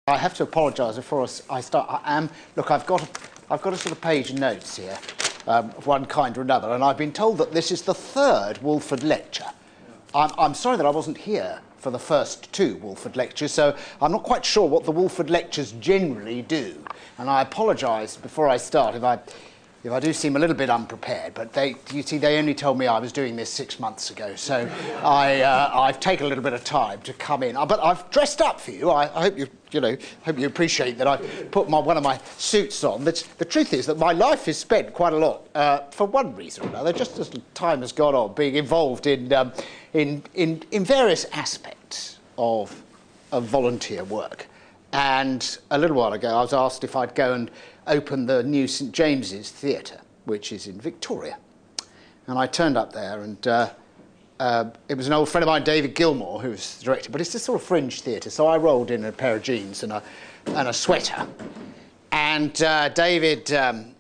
I have to apologise before I start. Look, I've got a sort of page of notes here, of one kind or another, and I've been told that this is the third Woolford lecture. I'm sorry that I wasn't here for the first two Woolford lectures, so I'm not quite sure what the Woolford lectures generally do, and I apologise before I start if I do seem a little bit unprepared, but you see, they only told me I was doing this 6 months ago, so I've taken a little bit of time to come in. But I've dressed up for you. I hope hope you appreciate that I put one of my suits on. The truth is that my life is spent quite a lot, for one reason or another, just as time has gone on, being involved in various aspects of volunteer work. And a little while ago, I was asked if I'd go and open the new St James's Theatre, which is in Victoria. And I turned up there, and it was an old friend of mine, David Gilmore, who was the director, but it's this sort of fringe theatre, so I rolled in a pair of jeans and a sweater. And David... I'm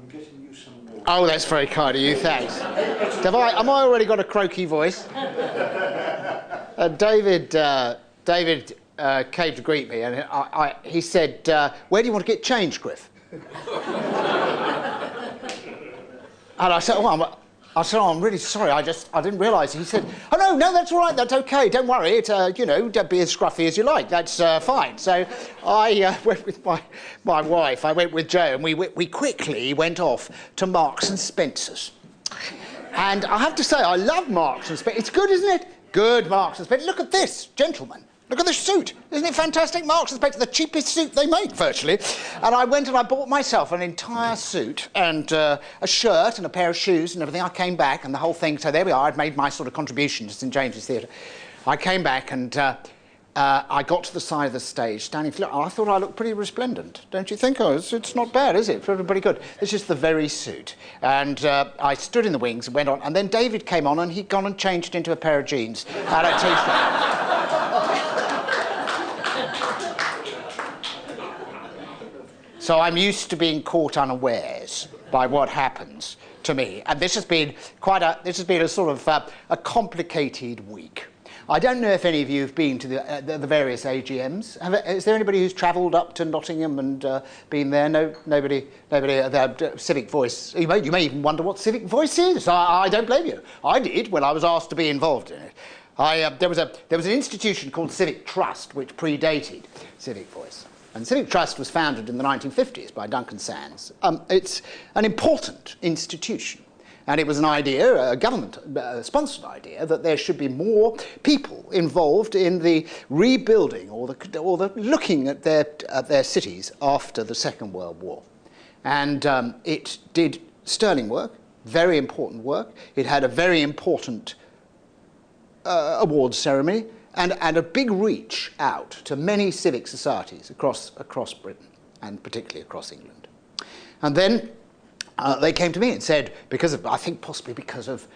getting you some more. Oh, that's very kind of you, thanks. Am I already got a croaky voice? David came to greet me, and he said, "Where do you want to get changed, Griff?" And I said, I'm really sorry. I didn't realise." He said, "Oh no, that's all right. That's okay. Don't worry. Don't be as scruffy as you like. That's fine." So I went with my wife. I went with Jo, and we quickly went off to Marks and Spencer's. And I have to say, I love Marks and Spencer. It's good, isn't it? Good Marks and Spencer. Look at this, gentlemen. Look at this suit. Isn't it fantastic? Marks and Spencer, the cheapest suit they make, virtually. And I went and I bought myself an entire suit and a shirt and a pair of shoes and everything. I came back and the whole thing, so there we are. I'd made my sort of contribution to St James's Theatre. I came back and I got to the side of the stage, standing flat. I thought I looked pretty resplendent, don't you think? Oh, it's not bad, is it? Pretty good. It's just the very suit. And I stood in the wings and went on. And then David came on and he'd gone and changed into a pair of jeans and a T-shirt. So I'm used to being caught unawares by what happens to me. And this has been a sort of a complicated week. I don't know if any of you have been to the various AGMs. Is there anybody who's travelled up to Nottingham and been there? No, nobody. Civic Voice. You may even wonder what Civic Voice is. I don't blame you. I did when I was asked to be involved in it. There was an institution called Civic Trust which predated Civic Voice. And Civic Trust was founded in the 1950s by Duncan Sands. It's an important institution. And it was an idea, a government-sponsored idea, that there should be more people involved in the rebuilding or the looking at their cities after the Second World War. And it did sterling work, very important work. It had a very important awards ceremony and a big reach out to many civic societies across Britain and particularly across England. And then they came to me and said, possibly because of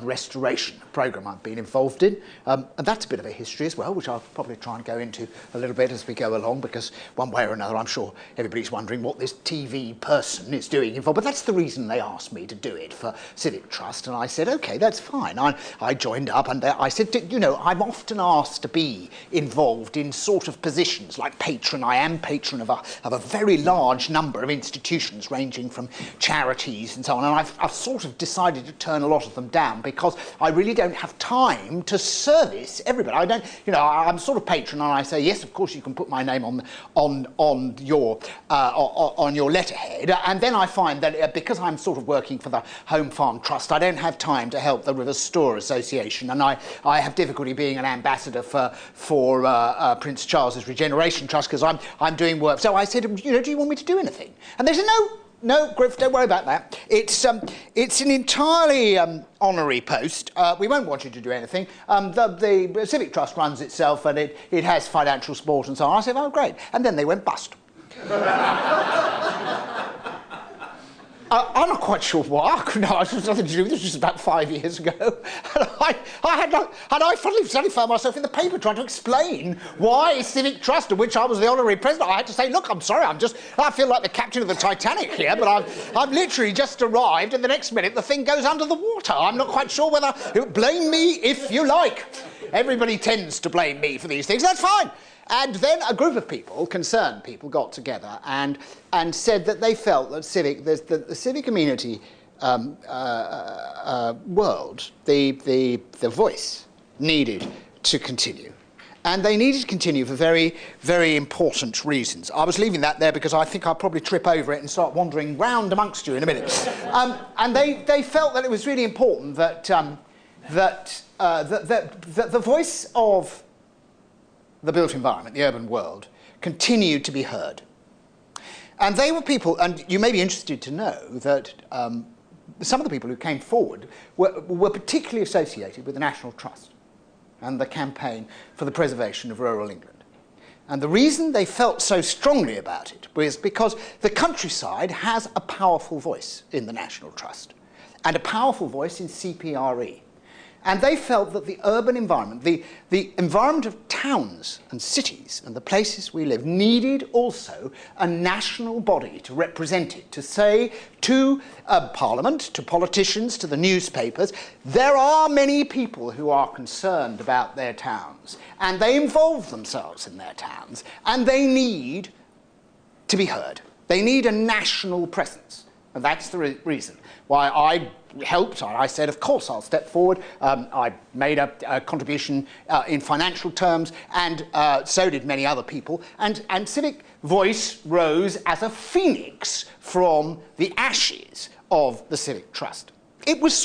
restoration, a programme I've been involved in. And that's a bit of a history as well, which I'll probably try and go into a little bit as we go along, because one way or another, I'm sure everybody's wondering what this TV person is doing involved. But that's the reason they asked me to do it for Civic Trust. And I said, OK, that's fine. I joined up and I said, I'm often asked to be involved in sort of positions like patron. I am patron of a very large number of institutions, ranging from charities and so on. And I've sort of decided to turn a lot of them down, because I really don't have time to service everybody. I'm sort of patron, and I say, yes, of course you can put my name on your letterhead. And then I find that because I'm sort of working for the Home Farm Trust, I don't have time to help the River Store Association, and I have difficulty being an ambassador for Prince Charles's Regeneration Trust, because I'm doing work. So I said, do you want me to do anything? And they said, no, Griff, don't worry about that. It's an entirely honorary post. We won't want you to do anything. The Civic Trust runs itself, and it has financial support and so on. I said, oh, great. And then they went bust. I'm not quite sure why. No, it was nothing to do with this. This was about 5 years ago. And I suddenly found myself in the paper trying to explain why Civic Trust, of which I was the honorary president. I had to say, look, I'm sorry, I feel like the captain of the Titanic here, but I've literally just arrived, and the next minute the thing goes under the water. I'm not quite sure whether... Blame me if you like. Everybody tends to blame me for these things. That's fine. And then a group of people, concerned people, got together and said that they felt that the civic amenity world, the voice, needed to continue. And they needed to continue for very, very important reasons. I was leaving that there because I think I'll probably trip over it and start wandering round amongst you in a minute. And they felt that it was really important that the voice of the built environment, the urban world, continued to be heard. And they were people, and you may be interested to know that some of the people who came forward were particularly associated with the National Trust and the campaign for the preservation of rural England. And the reason they felt so strongly about it was because the countryside has a powerful voice in the National Trust and a powerful voice in CPRE. And they felt that the urban environment, the environment of towns and cities and the places we live, needed also a national body to represent it, to say to Parliament, to politicians, to the newspapers, there are many people who are concerned about their towns, and they involve themselves in their towns, and they need to be heard. They need a national presence. And that's the reason why I helped. I said, of course, I'll step forward. I made a contribution in financial terms, and so did many other people. And Civic Voice rose as a phoenix from the ashes of the Civic Trust. It was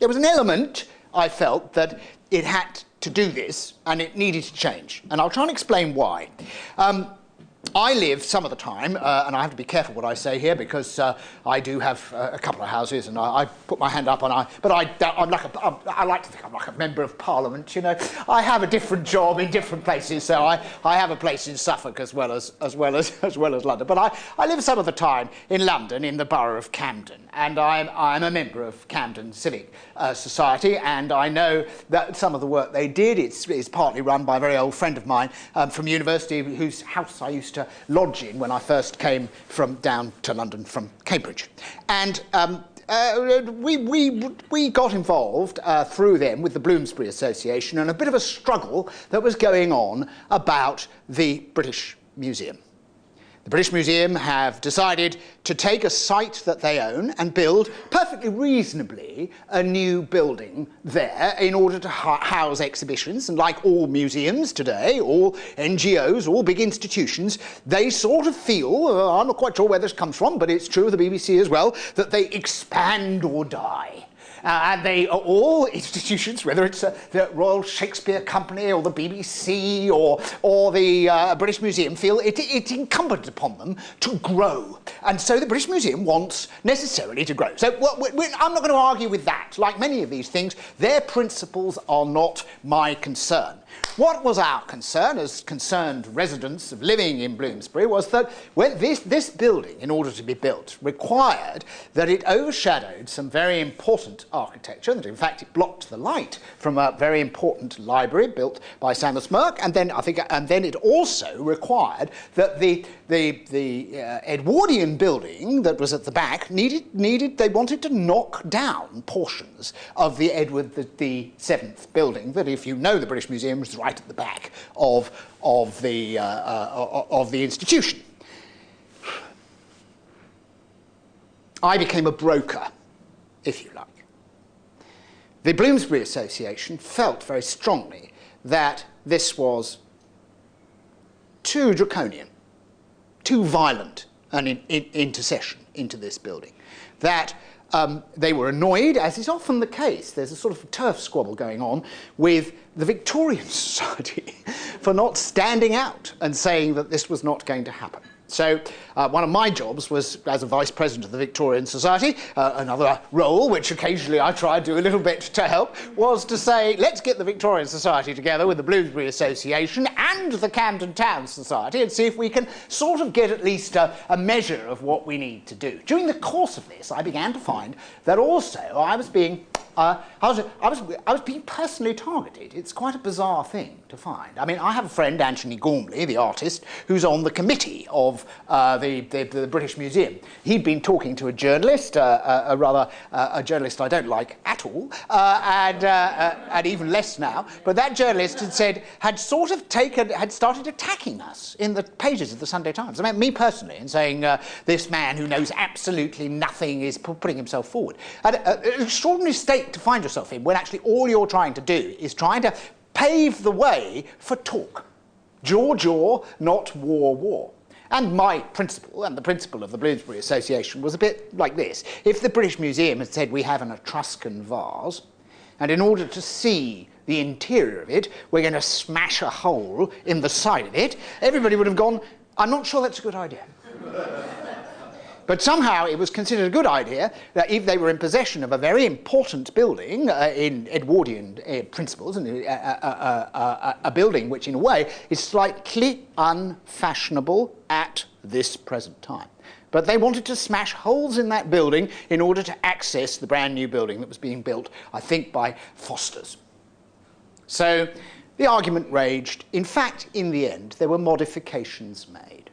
there was an element, I felt, that it had to do this, and it needed to change. And I'll try and explain why. I live some of the time, and I have to be careful what I say here because I do have a couple of houses, and I put my hand up, but I like to think I'm like a member of Parliament. You know, I have a different job in different places, so I have a place in Suffolk as well as London. But I live some of the time in London, in the borough of Camden, and I'm a member of Camden Civic Society, and I know that some of the work they did is partly run by a very old friend of mine from university, whose house I used to lodge in when I first came down to London from Cambridge. And we got involved through them with the Bloomsbury Association and a bit of a struggle that was going on about the British Museum. The British Museum have decided to take a site that they own and build, perfectly reasonably, a new building there in order to house exhibitions. And like all museums today, all NGOs, all big institutions, they sort of feel, I'm not quite sure where this comes from, but it's true of the BBC as well, that they expand or die. And they are all institutions, whether it's the Royal Shakespeare Company or the BBC or the British Museum, feel it's incumbent upon them to grow. And so the British Museum wants necessarily to grow. So I'm not going to argue with that. Like many of these things, their principles are not my concern. What was our concern, as concerned residents of living in Bloomsbury, was that when this building, in order to be built, required that it overshadowed some very important architecture, that in fact it blocked the light from a very important library built by Samuel Smirke, and then it also required that the Edwardian building that was at the back they wanted to knock down portions of the Edward the Seventh building that, if you know the British Museum, was right at the back of the institution. I became a broker, if you like. The Bloomsbury Association felt very strongly that this was too draconian, too violent an intercession into this building, that they were annoyed, as is often the case. There's a sort of turf squabble going on with the Victorian Society for not standing out and saying that this was not going to happen. So one of my jobs was, as a vice president of the Victorian Society, another role which occasionally I tried to do a little bit to help, was to say, let's get the Victorian Society together with the Bloomsbury Association and the Camden Town Society and see if we can sort of get at least a measure of what we need to do. During the course of this, I began to find that also I was being I was being personally targeted. It's quite a bizarre thing to find. I mean, I have a friend, Anthony Gormley, the artist, who's on the committee of the British Museum. He'd been talking to a journalist, a journalist I don't like at all, and even less now. But that journalist had started attacking us in the pages of the Sunday Times. I mean, me personally, and saying this man who knows absolutely nothing is putting himself forward. And, an extraordinary state to find yourself in when actually all you're trying to do is trying to pave the way for talk. Jaw, not war. And my principle, and the principle of the Bloomsbury Association, was a bit like this. If the British Museum had said we have an Etruscan vase, and in order to see the interior of it, we're going to smash a hole in the side of it, everybody would have gone, I'm not sure that's a good idea. But somehow it was considered a good idea that if they were in possession of a very important building in Edwardian principles, and a building which in a way is slightly unfashionable at this present time. But they wanted to smash holes in that building in order to access the brand new building that was being built, I think, by Foster's. So the argument raged. In fact, in the end, there were modifications made.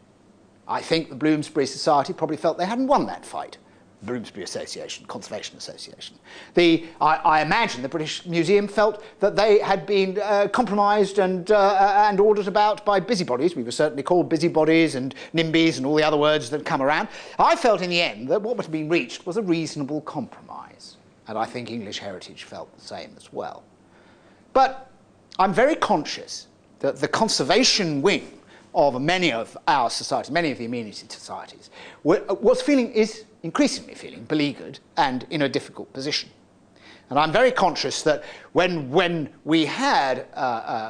I think the Bloomsbury Society probably felt they hadn't won that fight. Bloomsbury Association, Conservation Association. I imagine the British Museum felt that they had been compromised and ordered about by busybodies. We were certainly called busybodies and NIMBYs and all the other words that come around. I felt in the end that what was being reached was a reasonable compromise. And I think English Heritage felt the same as well. But I'm very conscious that the conservation wing of many of our societies, many of the amenity societies, is increasingly feeling beleaguered and in a difficult position. And I'm very conscious that when we had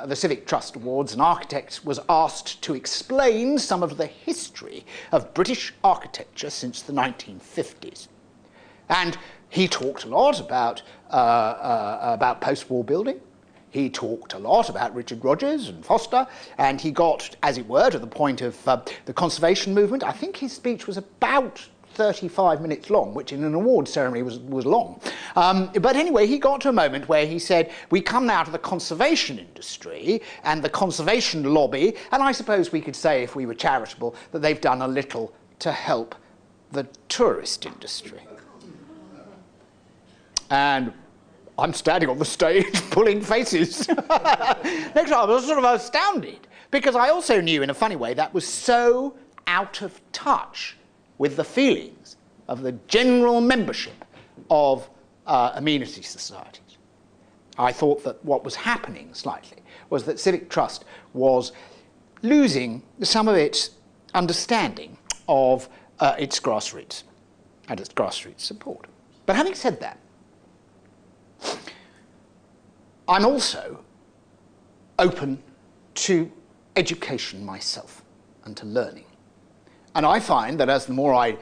the Civic Trust Awards, an architect was asked to explain some of the history of British architecture since the 1950s. And he talked a lot about post-war building. He talked a lot about Richard Rogers and Foster, and he got, as it were, to the point of the conservation movement. I think his speech was about 35 minutes long, which in an award ceremony was long. But anyway, he got to a moment where he said, we come now to the conservation industry and the conservation lobby, and I suppose we could say, if we were charitable, that they've done a little to help the tourist industry. And I'm standing on the stage pulling faces. Next time I was sort of astounded, because I also knew in a funny way that was so out of touch with the feelings of the general membership of amenity societies. I thought that what was happening slightly was that Civic Trust was losing some of its understanding of its grassroots and its grassroots support. But having said that, I'm also open to education myself and to learning. And I find that as the more I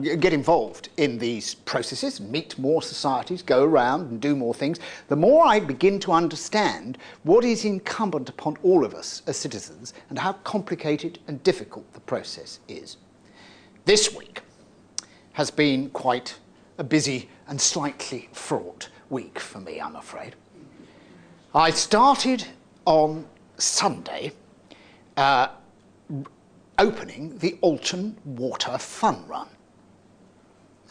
get involved in these processes, meet more societies, go around and do more things, the more I begin to understand what is incumbent upon all of us as citizens and how complicated and difficult the process is. This week has been quite a busy and slightly fraught week for me, I'm afraid. I started on Sunday opening the Alton Water Fun Run.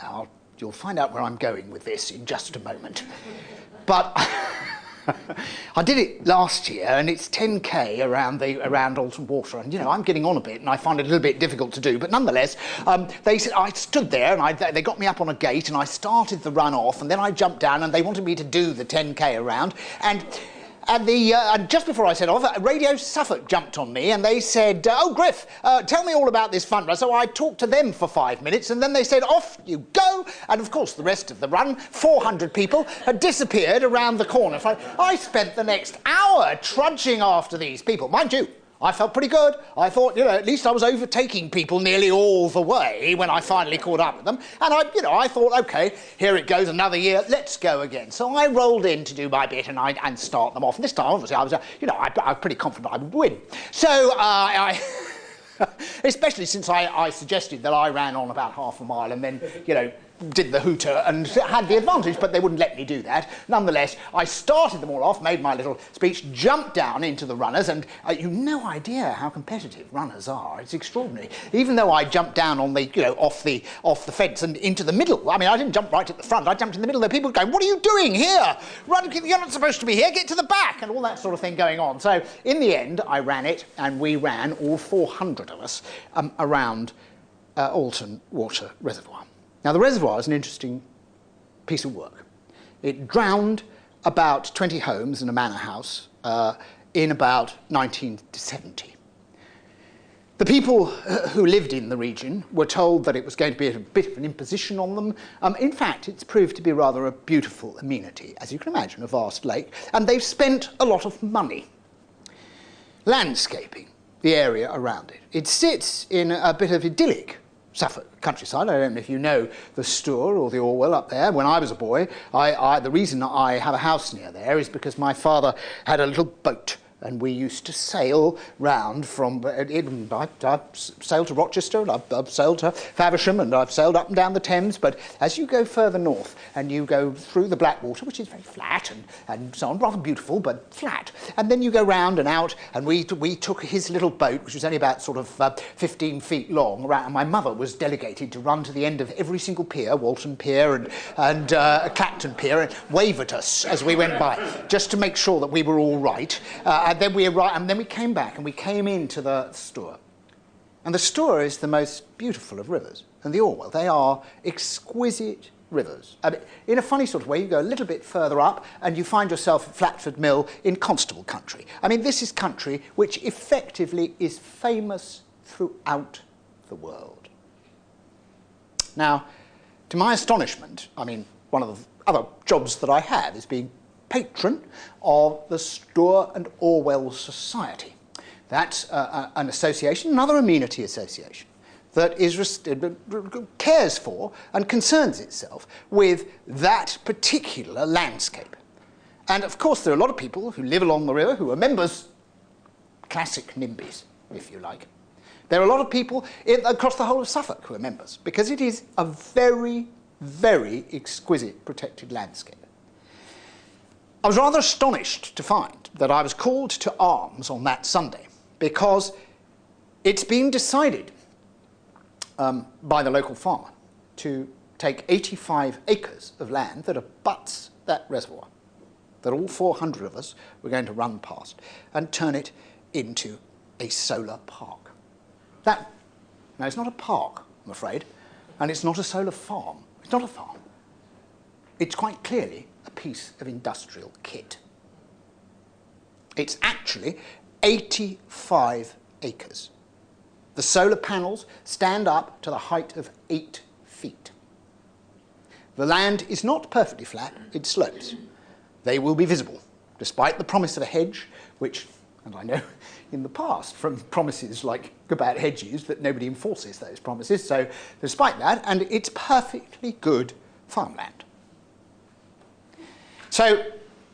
Now, you'll find out where I'm going with this in just a moment. But I did it last year, and it's 10k around Alton Water, and I'm getting on a bit, and I find it a little bit difficult to do. But nonetheless, they said I stood there, and they got me up on a gate, and I started the run off, and then I jumped down, and they wanted me to do the 10k around, and just before I set off, Radio Suffolk jumped on me and they said, oh, Griff, tell me all about this fun run. So I talked to them for 5 minutes and then they said, off you go. And of course, the rest of the run, 400 people, had disappeared around the corner. I spent the next hour trudging after these people. Mind you, I felt pretty good. I thought, at least I was overtaking people nearly all the way when I finally caught up with them. And I thought, OK, here it goes, another year, let's go again. So I rolled in to do my bit and start them off. And this time, obviously, I was pretty confident I would win. So especially since I suggested that I ran on about half a mile and then, did the hooter and had the advantage, but they wouldn't let me do that. Nonetheless, I started them all off, made my little speech, jumped down into the runners, and you've no idea how competitive runners are. It's extraordinary. Even though I jumped down on the, off the fence and into the middle. I mean, I didn't jump right at the front. I jumped in the middle. There were people going, "What are you doing here? Run! You're not supposed to be here. Get to the back!" and all that sort of thing going on. So in the end, I ran it, and we ran, all 400 of us, around Alton Water Reservoir. Now, the reservoir is an interesting piece of work. It drowned about 20 homes and a manor house in about 1970. The people who lived in the region were told that it was going to be a bit of an imposition on them. In fact, it's proved to be rather a beautiful amenity, as you can imagine, a vast lake, and they've spent a lot of money landscaping the area around it. It sits in a bit of idyllic Suffolk countryside. I don't know if you know the Stour or the Orwell up there. When I was a boy, the reason I have a house near there is because my father had a little boat, and we used to sail round from I've sailed to Rochester, and I've sailed to Faversham, and I've sailed up and down the Thames. But as you go further north and you go through the Blackwater, which is very flat and so on, rather beautiful but flat, and then you go round and out, and we took his little boat, which was only about sort of 15 feet long, around, and my mother was delegated to run to the end of every single pier, Walton Pier and Clacton Pier, and wave at us as we went by, just to make sure that we were all right. And then we arrived, and then we came back, and we came into the Stour. And the Stour is the most beautiful of rivers, and the Orwell. They are exquisite rivers. I mean, in a funny sort of way, you go a little bit further up, and you find yourself at Flatford Mill in Constable country. I mean, this is country which effectively is famous throughout the world. Now, to my astonishment, I mean, one of the other jobs that I have is being patron of the Stour and Orwell Society. That's an association, another amenity association, that cares for and concerns itself with that particular landscape. And of course, there are a lot of people who live along the river who are members, classic NIMBYs, if you like. There are a lot of people across the whole of Suffolk who are members, because it is a very, very exquisite protected landscape. I was rather astonished to find that I was called to arms on that Sunday, because it's been decided by the local farmer to take 85 acres of land that abuts that reservoir, that all 400 of us were going to run past, and turn it into a solar park. Now, it's not a park, I'm afraid, and it's not a solar farm. It's not a farm. It's quite clearly a piece of industrial kit. It's actually 85 acres. The solar panels stand up to the height of 8 feet. The land is not perfectly flat, it slopes. They will be visible, despite the promise of a hedge, which, and I know in the past from promises like about hedges that nobody enforces those promises, so despite that, and it's perfectly good farmland. So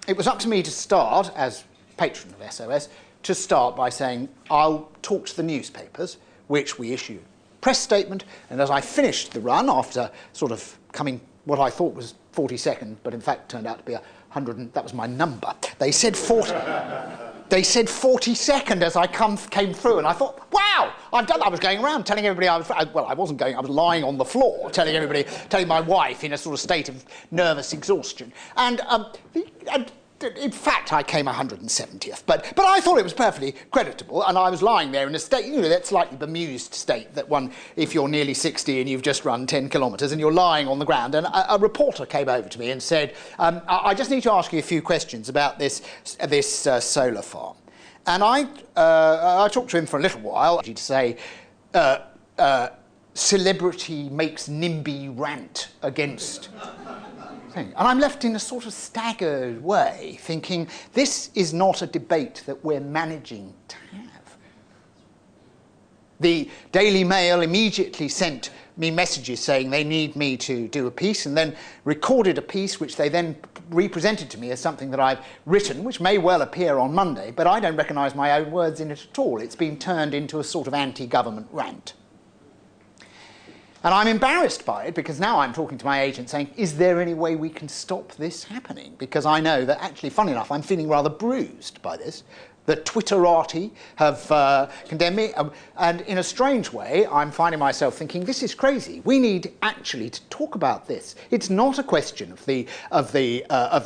it was up to me to start, as patron of SOS, to start by saying, I'll talk to the newspapers, which we issue a press statement, and as I finished the run, after sort of coming what I thought was 42nd, but in fact turned out to be 100, and that was my number. They said 40. They said 42nd as I came through, and I thought, wow, I've done that. I was going around telling everybody I was lying on the floor, telling my wife in a sort of state of nervous exhaustion. And in fact, I came 170th, but I thought it was perfectly creditable, and I was lying there in a state, that slightly bemused state that one, if you're nearly 60 and you've just run 10 kilometres and you're lying on the ground, and a reporter came over to me and said, I just need to ask you a few questions about this solar farm. And I talked to him for a little while to say, celebrity makes NIMBY rant against... And I'm left in a sort of staggered way, thinking, this is not a debate that we're managing to have. The Daily Mail immediately sent me messages saying they need me to do a piece, and then recorded a piece which they then represented to me as something that I've written, which may well appear on Monday, but I don't recognise my own words in it at all. It's been turned into a sort of anti-government rant. And I'm embarrassed by it because now I'm talking to my agent saying, is there any way we can stop this happening? Because I know that actually, funny enough, I'm feeling rather bruised by this. The Twitterati have condemned me, and in a strange way, I'm finding myself thinking, this is crazy. We need actually to talk about this. It's not a question of the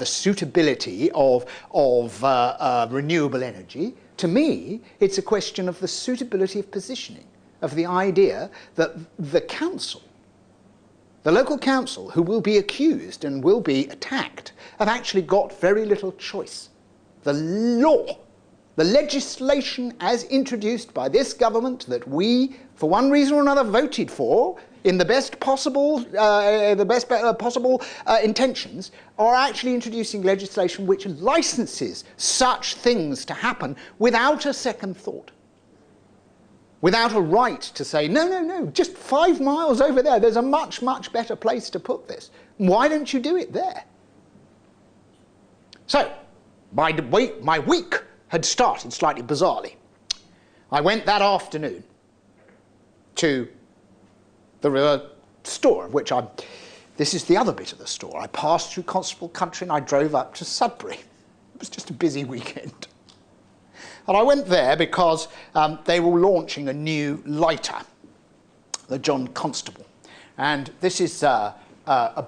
suitability of renewable energy. To me, it's a question of the suitability of positioning, of the idea that the council, the local council, who will be accused and will be attacked, have actually got very little choice. The law, the legislation as introduced by this government that we, for one reason or another, voted for in the best possible, intentions, are actually introducing legislation which licenses such things to happen without a second thought. Without a right to say, no, no, no, just 5 miles over there, there's a much, much better place to put this. Why don't you do it there? So, my week had started slightly bizarrely. I went that afternoon to the river store, which this is the other bit of the store. I passed through Constable Country and I drove up to Sudbury. It was just a busy weekend. And I went there because they were launching a new lighter, the John Constable. And this is a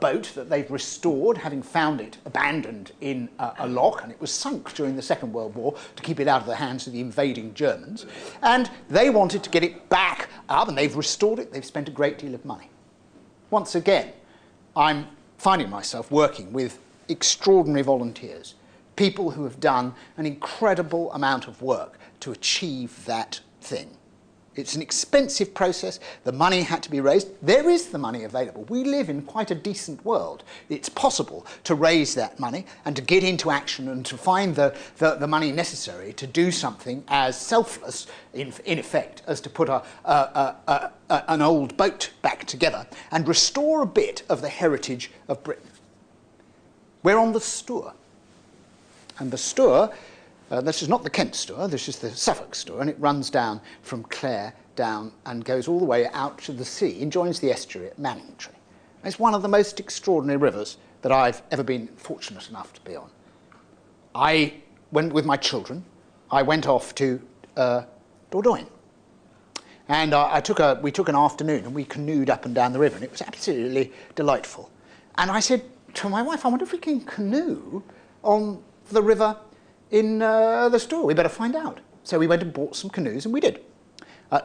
boat that they've restored, having found it abandoned in a lock, and it was sunk during the Second World War to keep it out of the hands of the invading Germans. And they wanted to get it back up, and they've restored it. They've spent a great deal of money. Once again, I'm finding myself working with extraordinary volunteers, people who have done an incredible amount of work to achieve that thing. It's an expensive process. The money had to be raised. There is the money available. We live in quite a decent world. It's possible to raise that money and to get into action and to find the money necessary to do something as selfless, in effect, as to put an old boat back together and restore a bit of the heritage of Britain. We're on the Stour. And the Stour, this is not the Kent Stour, this is the Suffolk Stour, and it runs down from Clare down and goes all the way out to the sea and joins the estuary at Amenity. It's one of the most extraordinary rivers that I've ever been fortunate enough to be on. I went with my children. I went off to Dordogne. And we took an afternoon and we canoed up and down the river, and it was absolutely delightful. And I said to my wife, I wonder if we can canoe on the river in the Stour. We better find out. So we went and bought some canoes, and we did.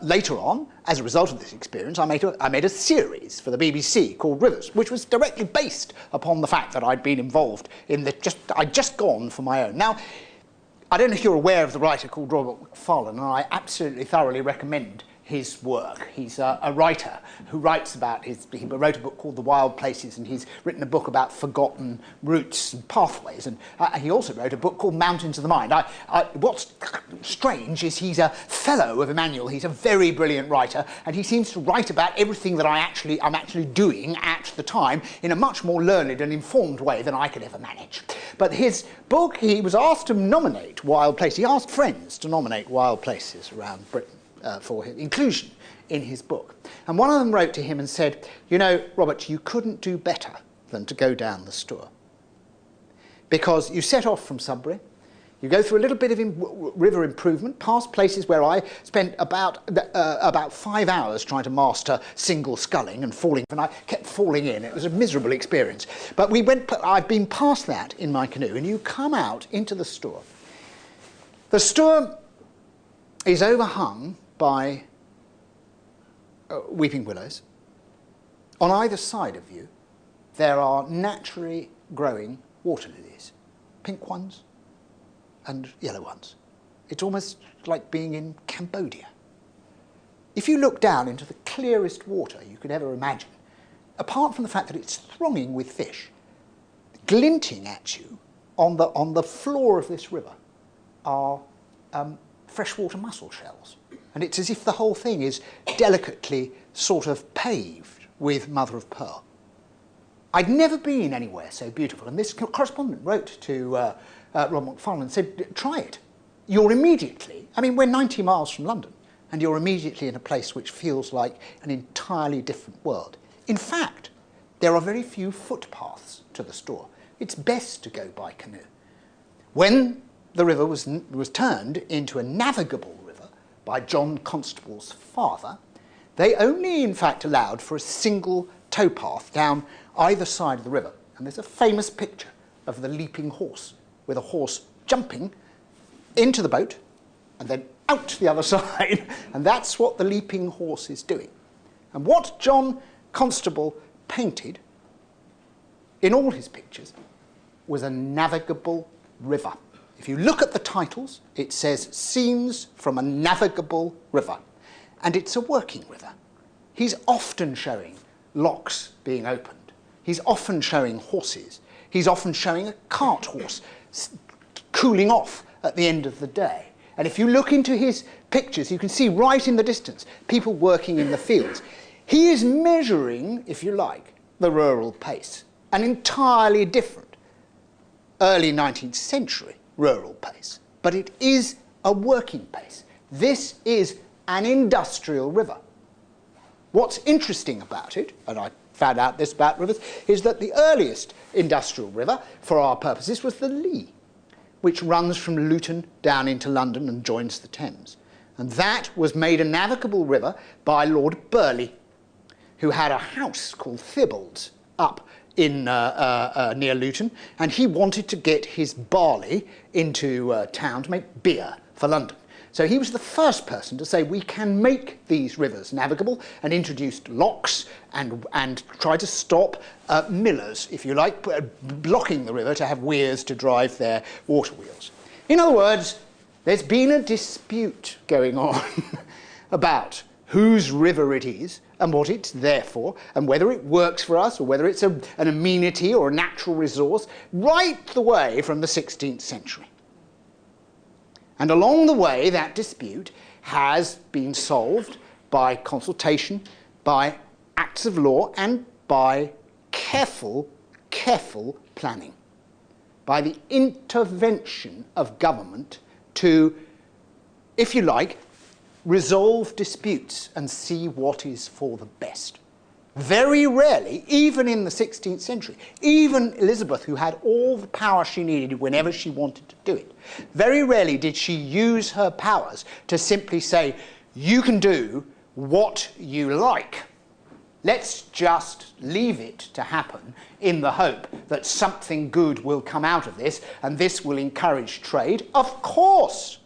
Later on, as a result of this experience, I made a series for the BBC called Rivers, which was directly based upon the fact that I'd been involved in I'd just gone for my own. Now, I don't know if you're aware of the writer called Robert Macfarlane, and I absolutely thoroughly recommend his work. He's a writer who writes about he wrote a book called The Wild Places, and he's written a book about forgotten routes and pathways, and he also wrote a book called Mountains of the Mind. What's strange is he's a fellow of Emmanuel. He's a very brilliant writer, and he seems to write about everything that I'm actually doing at the time in a much more learned and informed way than I could ever manage. But his book, he was asked to nominate wild places. He asked friends to nominate wild places around Britain for his inclusion in his book. And one of them wrote to him and said, you know, Robert, you couldn't do better than to go down the Stour. Because you set off from Sudbury, you go through a little bit of river improvement, past places where I spent about 5 hours trying to master single sculling and falling, and I kept falling in. It was a miserable experience. But I've been past that in my canoe, and you come out into the Stour. The Stour is overhung by weeping willows. On either side of you, there are naturally growing water lilies, pink ones and yellow ones. It's almost like being in Cambodia. If you look down into the clearest water you could ever imagine, apart from the fact that it's thronging with fish, glinting at you on the floor of this river are freshwater mussel shells. And it's as if the whole thing is delicately sort of paved with mother of pearl. I'd never been anywhere so beautiful, and this correspondent wrote to Rob Macfarlane and said, try it. You're immediately, I mean, we're 90 miles from London, and you're immediately in a place which feels like an entirely different world. In fact, there are very few footpaths to the store. It's best to go by canoe. When the river was turned into a navigable river by John Constable's father, they only in fact allowed for a single towpath down either side of the river. And there's a famous picture of the leaping horse, with a horse jumping into the boat and then out the other side. And that's what the leaping horse is doing. And what John Constable painted in all his pictures was a navigable river. If you look at the titles, it says Scenes from a Navigable River. And it's a working river. He's often showing locks being opened. He's often showing horses. He's often showing a cart horse cooling off at the end of the day. And if you look into his pictures, you can see right in the distance people working in the fields. He is measuring, if you like, the rural pace, an entirely different early 19th century rural pace. But it is a working pace. This is an industrial river. What's interesting about it, and I found out this about rivers, is that the earliest industrial river, for our purposes, was the Lee, which runs from Luton down into London and joins the Thames. And that was made a navigable river by Lord Burleigh, who had a house called Thibaulds up in near Luton, and he wanted to get his barley into town to make beer for London. So he was the first person to say we can make these rivers navigable, and introduced locks and tried to stop millers, if you like, blocking the river to have weirs to drive their water wheels. In other words, there's been a dispute going on about whose river it is and what it's there for, and whether it works for us or whether it's an amenity or a natural resource, right the way from the 16th century. And along the way, that dispute has been solved by consultation, by acts of law, and by careful planning, by the intervention of government to, if you like, resolve disputes and see what is for the best. Very rarely, even in the 16th century, even Elizabeth, who had all the power she needed whenever she wanted to do it, very rarely did she use her powers to simply say, you can do what you like. Let's just leave it to happen in the hope that something good will come out of this and this will encourage trade. Of course,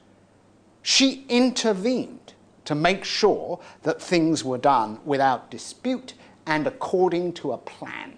she intervened to make sure that things were done without dispute and according to a plan.